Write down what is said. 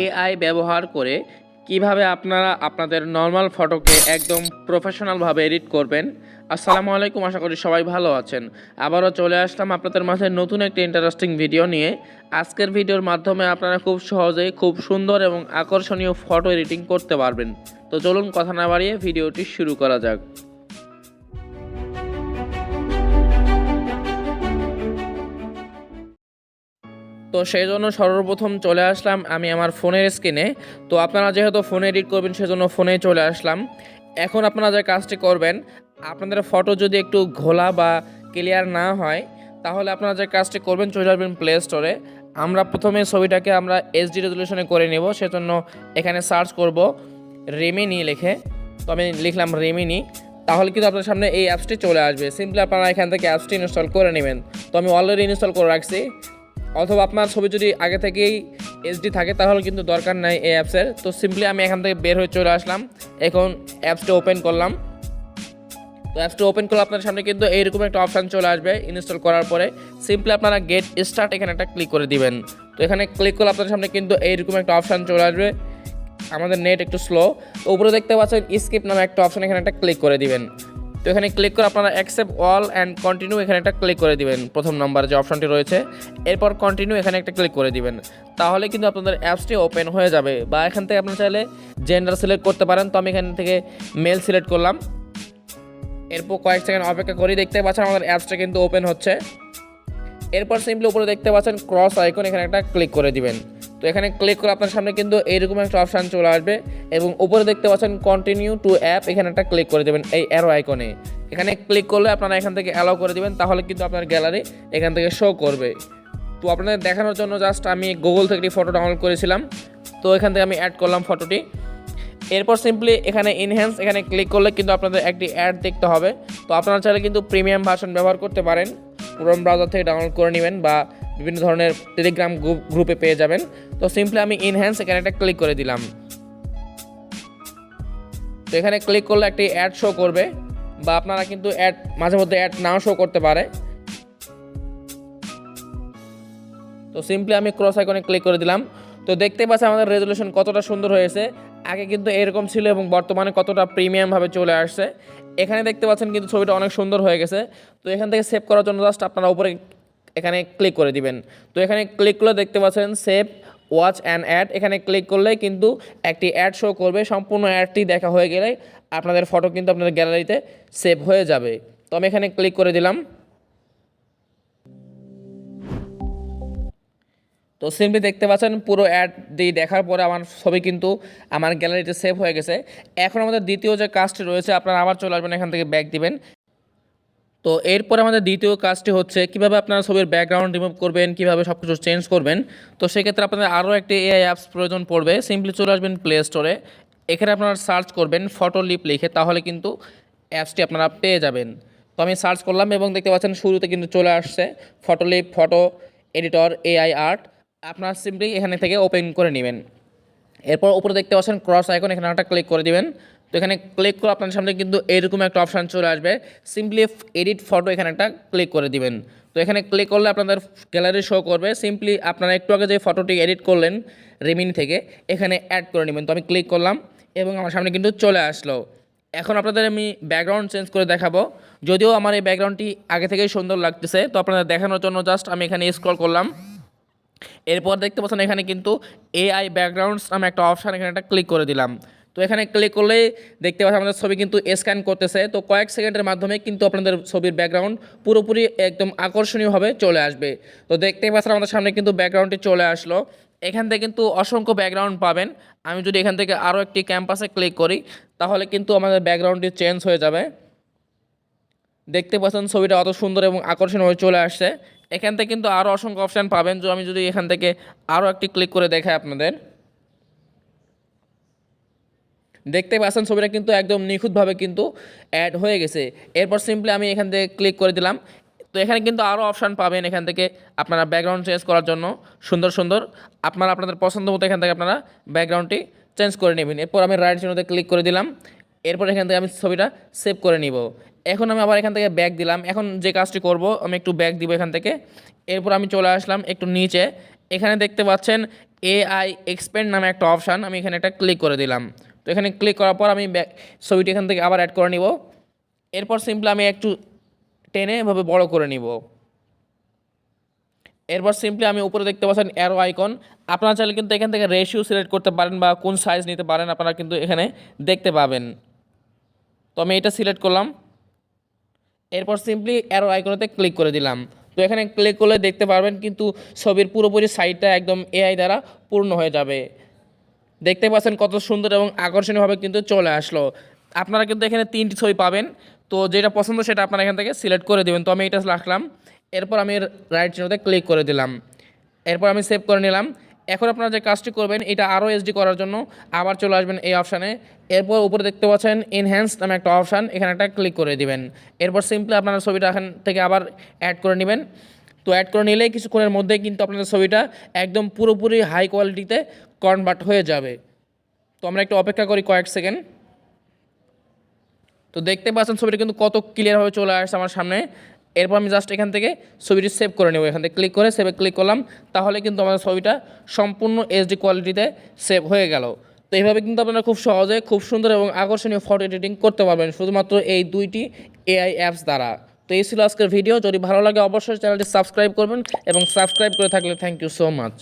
AI ব্যবহার করে কিভাবে আপনারা আপনাদের নর্মাল ফটোকে একদম প্রফেশনালভাবে এডিট করবেন। আসসালামু আলাইকুম, আশা করি সবাই ভালো আছেন। আবারও চলে আসলাম আপনাদের মাঝে নতুন একটি ইন্টারেস্টিং ভিডিও নিয়ে। আজকের ভিডিওর মাধ্যমে আপনারা খুব সহজেই খুব সুন্দর এবং আকর্ষণীয় ফটো এডিটিং করতে পারবেন। তো চলুন কথা না বাড়িয়ে ভিডিওটি শুরু করা যাক। তো সেই জন্য সর্বপ্রথম চলে আসলাম আমি আমার ফোনের স্ক্রিনে। তো আপনারা যেহেতু ফোনে এডিট করবেন সেজন্য ফোনে চলে আসলাম। এখন আপনারা যে কাজটি করবেন, আপনাদের ফটো যদি একটু ঘোলা বা ক্লিয়ার না হয় তাহলে আপনারা যে কাজটি করবেন, চলে আসবেন প্লে স্টোরে। আমরা প্রথমে ছবিটাকে আমরা এইচডি রেজলিউশনে করে নেব, সেজন্য এখানে সার্চ করব রেমিনি লিখে। তো আমি লিখলাম রেমিনি, তাহলে কিন্তু আপনার সামনে এই অ্যাপসটি চলে আসবে। সিম্পলি আপনারা এখান থেকে অ্যাপসটি ইনস্টল করে নেবেন। তো আমি অলরেডি ইনস্টল করে রাখছি, অথবা আপনার ছবি যদি আগে থেকেই এইচডি থাকে তাহলে কিন্তু দরকার নাই এই অ্যাপসের। তো সিম্পলি আমি এখান থেকে বের হয়ে চলে আসলাম। এখন অ্যাপসটা ওপেন করলাম। তো অ্যাপসটা ওপেন করলে আপনার সামনে কিন্তু এইরকম একটা অপশান চলে আসবে ইনস্টল করার পরে। সিম্পলি আপনারা গেট স্টার্ট এখানে একটা ক্লিক করে দিবেন। তো এখানে ক্লিক করলে আপনার সামনে কিন্তু এইরকম একটা অপশান চলে আসবে। আমাদের নেট একটু স্লো। তো উপরে দেখতে পাচ্ছেন স্কিপ নামে একটা অপশান, এখানে একটা ক্লিক করে দিবেন। তো এখানে ক্লিক করে আপনারা অ্যাকসেপ্ট অল অ্যান্ড কন্টিনিউ এখানে একটা ক্লিক করে দিবেন। প্রথম নাম্বার যে অপশানটি রয়েছে, এরপর কন্টিনিউ এখানে একটা ক্লিক করে দিবেন। তাহলে কিন্তু আপনাদের অ্যাপসটি ওপেন হয়ে যাবে। বা এখান থেকে আপনারা চাইলে জেন্ডার সিলেক্ট করতে পারেন। তো আমি এখান থেকে মেল সিলেক্ট করলাম। এরপর কয়েক সেকেন্ড অপেক্ষা করি। দেখতে পাচ্ছেন আমাদের অ্যাপসটা কিন্তু ওপেন হচ্ছে। এরপর সিম্পলি উপরে দেখতে পাচ্ছেন ক্রস আইকন, এখানে একটা ক্লিক করে দিবেন। তো এখানে ক্লিক করে আপনার সামনে কিন্তু এইরকম একটা অপশান চলে আসবে এবং উপরে দেখতে পাচ্ছেন কন্টিনিউ টু অ্যাপ, এখানে একটা ক্লিক করে দেবেন এই অ্যারো আইকনে। এখানে ক্লিক করলে আপনারা এখান থেকে অ্যালাউ করে দিবেন, তাহলে কিন্তু আপনার গ্যালারি এখান থেকে শো করবে। তো আপনাদের দেখানোর জন্য জাস্ট আমি গুগল থেকে ফটো ডাউনলোড করেছিলাম। তো এখান থেকে আমি অ্যাড করলাম ফটোটি। এরপর সিম্পলি এখানে ইনহ্যান্স এখানে ক্লিক করলে কিন্তু আপনাদের একটি অ্যাড দেখতে হবে। তো আপনারা চাইলে কিন্তু প্রিমিয়াম ভার্সন ব্যবহার করতে পারেন, ক্রোম ব্রাউজার থেকে ডাউনলোড করে নেবেন বা বিভিন্ন ধরনের টেলিগ্রাম গ্রুপে পেয়ে যাবেন। তো সিম্পলি আমি ইনহ্যান্স এখানে একটা ক্লিক করে দিলাম। তো এখানে ক্লিক করলে একটি অ্যাড শো করবে, বা আপনারা কিন্তু অ্যাড মাঝে মধ্যে অ্যাড নাও শো করতে পারে। তো সিম্পলি আমি ক্রস আইকনে ক্লিক করে দিলাম। তো দেখতে পাচ্ছি আমাদের রেজলিউশন কতটা সুন্দর হয়েছে। আগে কিন্তু এরকম ছিল এবং বর্তমানে কতটা প্রিমিয়ামভাবে চলে আসছে। এখানে দেখতে পাচ্ছেন কিন্তু ছবিটা অনেক সুন্দর হয়ে গেছে। তো এখান থেকে সেভ করার জন্য জাস্ট আপনারা উপরে এখানে ক্লিক করে দিবেন। তো এখানে ক্লিক করলে দেখতে পাচ্ছেন সেভ ওয়াচ অ্যান্ড অ্যাড, এখানে ক্লিক করলে কিন্তু একটি অ্যাড শো করবে। সম্পূর্ণ অ্যাডটি দেখা হয়ে গেলে আপনাদের ফটো কিন্তু আপনাদের গ্যালারিতে সেভ হয়ে যাবে। তো আমি এখানে ক্লিক করে দিলাম। তো সিম্পলি দেখতে পাচ্ছেন পুরো অ্যাড দিয়ে দেখার পরে আমার ছবি কিন্তু আমার গ্যালারিতে সেভ হয়ে গেছে। এখন আমাদের দ্বিতীয় যে কাজটি রয়েছে, আপনারা আবার চলে আসবেন, এখান থেকে ব্যাক দিবেন। তো এরপরে আমাদের দ্বিতীয় কাজটি হচ্ছে কীভাবে আপনারা ছবির ব্যাকগ্রাউন্ড রিমুভ করবেন, কীভাবে সব কিছু চেঞ্জ করবেন। তো সেক্ষেত্রে আপনাদের আরও একটি এআই অ্যাপস প্রয়োজন পড়বে। সিম্পলি চলে আসবেন প্লে স্টোরে। এখানে আপনারা সার্চ করবেন ফটো লিপ লিখে, তাহলে কিন্তু অ্যাপসটি আপনারা পেয়ে যাবেন। তো আমি সার্চ করলাম এবং দেখতে পাচ্ছেন শুরুতে কিন্তু চলে আসছে photo leap, photo editor, AI art. আপনারা সিম্পলি এখানে থেকে ওপেন করে নেবেন। এরপর উপরে দেখতে পাচ্ছেন ক্রস আইকন, এখানে একটা ক্লিক করে দিবেন। তো এখানে ক্লিক করে আপনার সামনে কিন্তু এরকম একটা অপশান চলে আসবে, সিম্পলি এডিট ফটো, এখানে একটা ক্লিক করে দিবেন। তো এখানে ক্লিক করলে আপনাদের গ্যালারি শো করবে। সিম্পলি আপনারা একটু আগে যে ফটোটি এডিট করলেন রেমিনি থেকে, এখানে অ্যাড করে নেবেন। তো আমি ক্লিক করলাম এবং আমার সামনে কিন্তু চলে আসলো। এখন আপনাদের আমি ব্যাকগ্রাউন্ড চেঞ্জ করে দেখাবো। যদিও আমার এই ব্যাকগ্রাউন্ডটি আগে থেকেই সুন্দর লাগতেছে, তো আপনাদের দেখানোর জন্য জাস্ট আমি এখানে স্ক্রল করলাম। এরপর দেখতে পাচ্ছেন এখানে কিন্তু এআই ব্যাকগ্রাউন্ডস নামে একটা অপশান, এখানে একটা ক্লিক করে দিলাম। তো এখানে ক্লিক করলেই দেখতে পাচ্ছেন আমাদের ছবি কিন্তু স্ক্যান করতেছে। তো কয়েক সেকেন্ডের মাধ্যমে কিন্তু আপনাদের ছবির ব্যাকগ্রাউন্ড পুরোপুরি একদম আকর্ষণীয়ভাবে চলে আসবে। তো দেখতেই পাচ্ছেন আমাদের সামনে কিন্তু ব্যাকগ্রাউন্ডটি চলে আসলো। এখান থেকে কিন্তু অসংখ্য ব্যাকগ্রাউন্ড পাবেন। আমি যদি এখান থেকে আরও একটি ক্যাম্পাসে ক্লিক করি তাহলে কিন্তু আমাদের ব্যাকগ্রাউন্ডটি চেঞ্জ হয়ে যাবে। দেখতে পাচ্ছেন ছবিটা অত সুন্দর এবং আকর্ষণীয়ভাবে চলে আসছে। এখান থেকে কিন্তু আরও অসংখ্য অপশান পাবেন। আমি যদি এখান থেকে আরও একটি ক্লিক করে দেখাই আপনাদের, দেখতে পাচ্ছেন ছবিটা কিন্তু একদম নিখুঁতভাবে কিন্তু অ্যাড হয়ে গেছে। এরপর সিম্পলি আমি এখান থেকে ক্লিক করে দিলাম। তো এখানে কিন্তু আরও অপশান পাবেন এখান থেকে আপনারা ব্যাকগ্রাউন্ড চেঞ্জ করার জন্য। সুন্দর সুন্দর আপনারা আপনাদের পছন্দ মতো এখান থেকে আপনারা ব্যাকগ্রাউন্ডটি চেঞ্জ করে নেবেন। এরপর আমি রাইট চিহ্নতে ক্লিক করে দিলাম। এরপর এখান থেকে আমি ছবিটা সেভ করে নিব। এখন আমি আবার এখান থেকে ব্যাক দিলাম। এখন যে কাজটি করব, আমি একটু ব্যাক দিব এখান থেকে। এরপর আমি চলে আসলাম একটু নিচে, এখানে দেখতে পাচ্ছেন এআই এক্সপেন্ড নামে একটা অপশান, আমি এখানে একটা ক্লিক করে দিলাম। তো এখানে ক্লিক করার পর আমি ছবিটি এখান থেকে আবার অ্যাড করে নিব। এরপর সিম্পলি আমি একটু টেনে এভাবে বড় করে নিব। এরপর সিম্পলি আমি উপরে দেখতে পাচ্ছেন অ্যারো আইকন, আপনারা চাইলে কিন্তু এখান থেকে রেশিও সিলেক্ট করতে পারেন বা কোন সাইজ নিতে পারেন, আপনারা কিন্তু এখানে দেখতে পাবেন। তো আমি এটা সিলেক্ট করলাম। এরপর সিম্পলি অ্যারো আইকনেতে ক্লিক করে দিলাম। তো এখানে ক্লিক করলে দেখতে পারবেন কিন্তু ছবির পুরোপুরি সাইডটা একদম এআই দ্বারা পূর্ণ হয়ে যাবে। দেখতে পাচ্ছেন কত সুন্দর এবং আকর্ষণীয়ভাবে কিন্তু চলে আসলো। আপনারা কিন্তু এখানে 3টি ছবি পাবেন, তো যেটা পছন্দ সেটা আপনারা এখান থেকে সিলেক্ট করে দেবেন। তো আমি এটা রাখলাম। এরপর আমি রাইট চিহ্নতে ক্লিক করে দিলাম। এরপর আমি সেভ করে নিলাম। এখন আপনারা যে কাজটি করবেন, এটা আরও এইচডি করার জন্য আবার চলে আসবেন এই অপশানে। এরপর উপরে দেখতে পাচ্ছেন এনহ্যান্স নামে একটা অপশান, এখানে একটা ক্লিক করে দিবেন। এরপর সিম্পলি আপনারা ছবিটা এখান থেকে আবার অ্যাড করে নেবেন। তো অ্যাড করে নিলেই কিছুক্ষণের মধ্যেই কিন্তু আপনাদের ছবিটা একদম পুরোপুরি হাই কোয়ালিটিতে কনভার্ট হয়ে যাবে। তো আমরা একটু অপেক্ষা করি কয়েক সেকেন্ড। তো দেখতে পাচ্ছেন ছবিটা কিন্তু কত ক্লিয়ারভাবে চলে আসছে আমার সামনে। এরপর আমি জাস্ট এখান থেকে ছবিটি সেভ করে নেব, এখান থেকে ক্লিক করে সেভে ক্লিক করলাম, তাহলে কিন্তু আমাদের ছবিটা সম্পূর্ণ এইচডি কোয়ালিটিতে সেভ হয়ে গেল। তো এইভাবে কিন্তু আপনারা খুব সহজে খুব সুন্দর এবং আকর্ষণীয় ফটো এডিটিং করতে পারবেন শুধুমাত্র এই 2টি এআই অ্যাপস দ্বারা। তো এই ছিল আজকের ভিডিও। যদি ভালো লাগে অবশ্যই চ্যানেলটি সাবস্ক্রাইব করবেন এবং সাবস্ক্রাইব করে থাকলে থ্যাংক ইউ সো মাচ।